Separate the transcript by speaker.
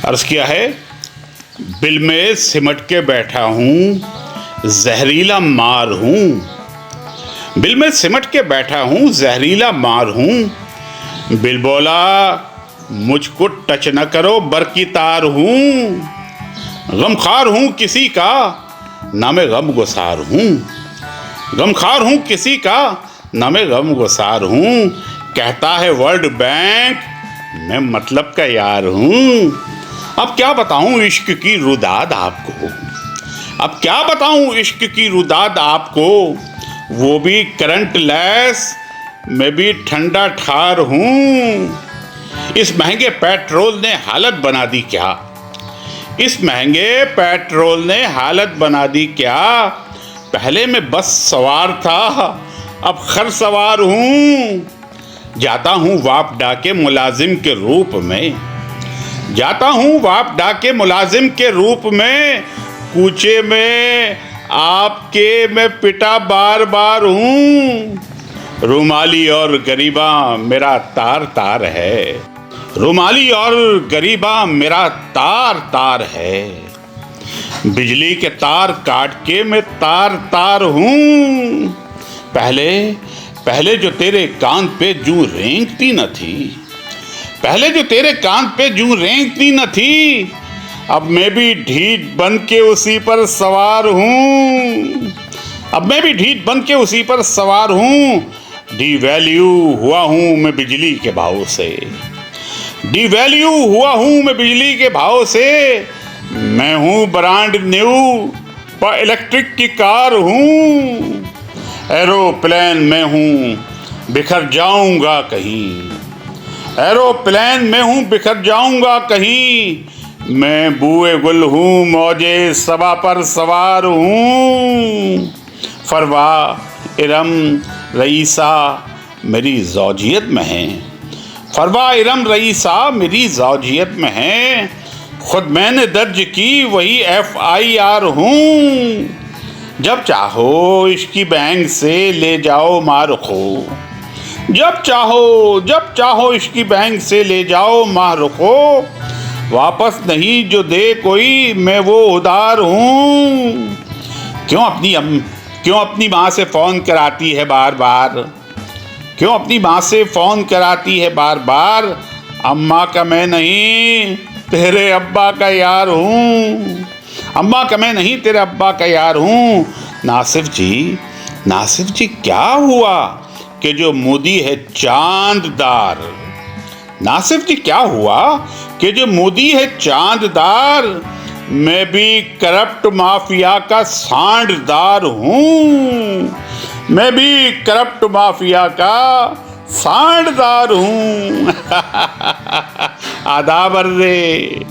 Speaker 1: अर्ज किया है, बिल में सिमट के बैठा हूँ जहरीला मार हूँ। बिल में सिमट के बैठा हूँ जहरीला मार हूँ। बिल बोला मुझको टच न करो बरकी तार हूँ। गमखार हूँ किसी का ना मैं गम गुसार हूँ। गमखार हूँ किसी का ना मैं गम गुसार हूँ। कहता है वर्ल्ड बैंक मैं मतलब का यार हूँ। अब क्या बताऊँ इश्क की रुदाद आपको, अब क्या बताऊँ इश्क की रुदाद आपको। वो भी करंट लेस मैं भी ठंडा ठार हूँ। इस महंगे पेट्रोल ने हालत बना दी क्या, इस महंगे पेट्रोल ने हालत बना दी क्या। पहले मैं बस सवार था अब खर सवार हूँ। जाता हूँ वाप डाके मुलाजिम के रूप में, जाता हूँ वाप डाके मुलाजिम के रूप में। कूचे में आपके मैं पिटा बार बार हूँ। रुमाली और गरीबा मेरा तार तार है, रुमाली और गरीबा मेरा तार तार है। बिजली के तार काट के मैं तार तार हूँ। पहले जो तेरे कान पे जूं रेंगती न थी, पहले जो तेरे कान पे जूं रेंगती न थी, अब मैं भी ढीठ बन के उसी पर सवार हूँ। अब मैं भी ढीठ बन के उसी पर सवार हूँ। डिवैल्यू हुआ हूँ मैं बिजली के भाव से, डिवैल्यू हुआ हूँ मैं बिजली के भाव से। मैं हूँ ब्रांड न्यू पर इलेक्ट्रिक की कार हूँ। एरोप्लेन में हूँ बिखर जाऊंगा कहीं, एरोप्लेन में हूँ बिखर जाऊंगा कहीं। मैं बूए गुल हूँ मौजे सबा पर सवार हूँ। फरवा इरम रईसा मेरी ज़ौजियत में है, फरवा इरम रईसा मेरी ज़ौजियत में है। खुद मैंने दर्ज की वही FIR हूँ। जब चाहो इसकी बैंक से ले जाओ मार खो, जब चाहो इसकी बैंक से ले जाओ मार खो। वापस नहीं जो दे कोई मैं वो उधार हूँ। क्यों अपनी माँ से फ़ोन कराती है बार बार, क्यों अपनी माँ से फ़ोन कराती है बार बार। अम्मा का मैं नहीं तेरे अब्बा का यार हूँ, अम्मा का मैं नहीं तेरे अब्बा का यार हूँ। नासिफ जी क्या हुआ कि जो मोदी है चांददार, नासिफ जी क्या हुआ कि जो मोदी है चांददार। मैं भी करप्ट माफिया का सांडदार हूँ, मैं भी करप्ट माफिया का सांडदार हूँ। आदाब अर्रे।